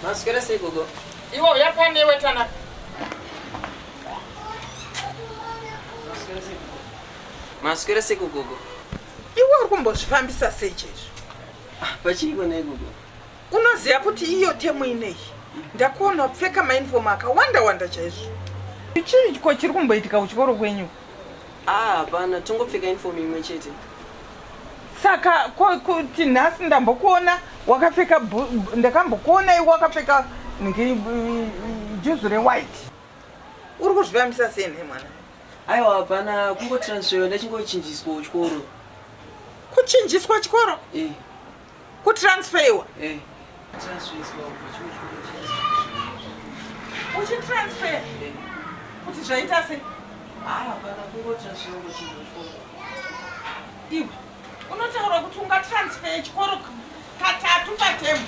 Masquera sei gogo. Iwo yapande wetana. Masquera sei gogo. Iwo uri kumbozvifambisa sei chezvo? Pachiri kona gogo. Unoziva kuti iyo temu ineyi ndakuona kupfeka maunifomu akawanda chaizvo. Chii chiri kumboitika kuchikoro kwenyu? Hapana, tongopfeka uniform imwe chete. Saka kuti nhasi ndambokuona wakapfeka, ndakambokuona iwe wakapfeka juzi rewhite. Uri kuzvifambisa sei mwana? Aiwa, hapana, kungotransfer ndachingochinjiswa kuchikoro. Kuchinjiswa chikoro? Kutransferiwa? Transferiswa uchitransfer? Kuti zvaita sei? Hapana, kungotransfer kuchinjiswa kuchikoro. Iwe unotaura kuti ungatransfer chikoro katatu patemu.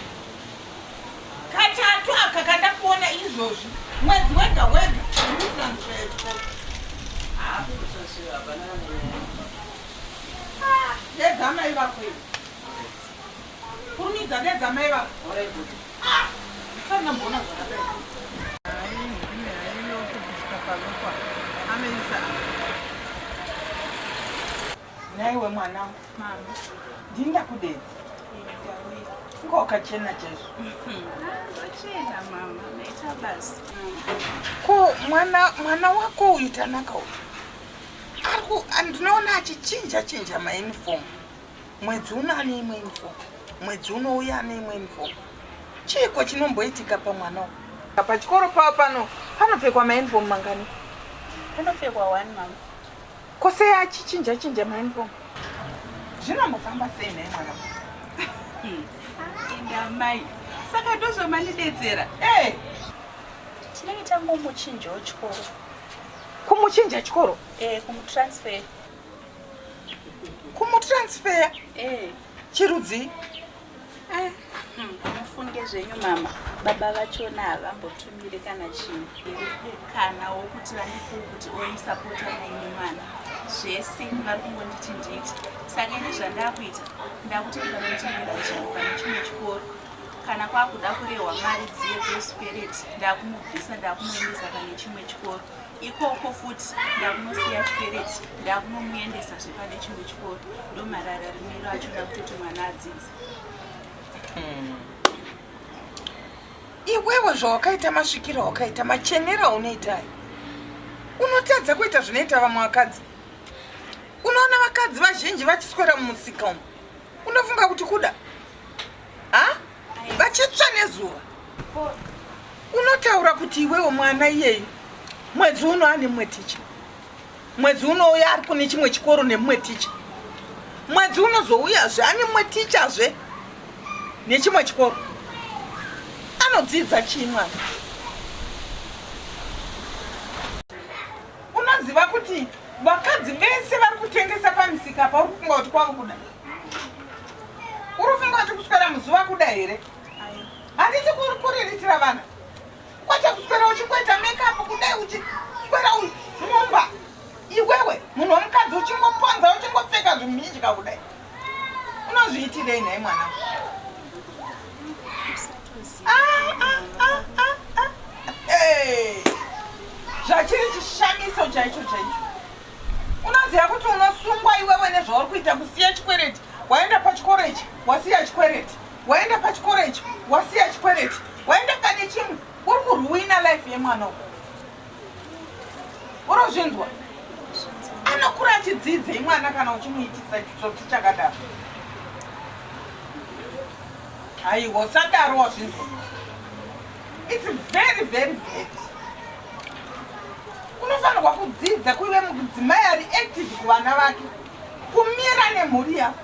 Katatu aka kandakuona izvozvi mwedzi wega unotransfer chikoro. Kungotransfer hapana. Ndedzamai vako iwe. Kurumidza ndedzamai vako. Usana mbona zvakadai. Naiwe mwana, mama, ndinda kudedza. Ngo wakachena chaizvo. Wachena mama, naita basi. Ko mwana wako uyu tanaka uyu. Ndinoona achichinja maunifomu. Mwedzi uno ane imwe unifomu. Mwedzi unouya ane imwe unifomu. Chiko chinomboitika pamwana uyu? Pachikoro pavo pano panopfekwa maunifomu mangani? Panopfekwa 1 mama. Kose achichinja maunifomu. Zvinombofamba sei naye mwana? Enda mai. Saka ndozvomanidetsera. Tinenge tangomuchinja wechikoro. Kumuchinja chikoro? Kumutransfer. Kumutransfer? Chirudzi? Mufunge zvenyu mama. Baba vachona havambotumire kana chinhu. Kana wokuti vandipo kuti oisapota naine mwana. Zvese vari kungonditi nditi. Saka ine zvandakuita ndakuti ndinomutumira chinhu pane chimwe chikoro. Kana kwakuda kurehwa mari dziye dzespereti ndakumubvisa ndakumuendesa pane chimwe chikoro. Ikoko futi ndakunosiya chipereti ndakunomuendesa zvepane chimwe chikoro. Ndo marara rimwe rachoda kutoti mwana adzidze. Iwewe zvawakaita masvikiro wakaita machenera unoita unotadza kuita zvinoita vamwe vakadzi. Unoona vakadzi vazhinji vachiswera mumusika umu. Unofunga kuti kuda? Vachitsva nezuva. Unotaura kuti iwewe mwana iyeyu mwedzi uno ane mumwe ticha. Mwedzi unouya ari kune chimwe chikoro nemumwe ticha. Mwedzi unozouyazve ane mumwe tichazve nechimwe chikoro. Anodzidza chii mwana? Unoziva kuti vakadzi vese vari kutengesa pamisika apa uri kufunga kuti kwavo kuda? Uri kufunga kuti kuswera muzuva kuda here? Handiti kuriritira vana. Kwete kuswera uchingoita makeup kudai uchiswera nyumba. Iwewe munhu womukadzi uchingoponza uchingopfeka zvimhitya kudai. Unozviitirei naye mwana? Zvachiri chishamiso chaicho. Unoziva kuti unosungwa iwewe nezvauri kuita kusiya chikwereti. Waenda pachikoro ichi wasiya chikwereti. Waenda pachikoro ichi wasiya chikwereti. Waenda pane chimwe uri kuruina life yemwana uyu. Urozvinzwa? Anokura achidzidza imwana kana uchimuitisa chitsotsi chakadaro. Haiwa usadaro wazvinzwa. It's very bad. Unofanirwa kudzidza kuive mudzimai ari active kuvana vake. Kumira nemhuri yako.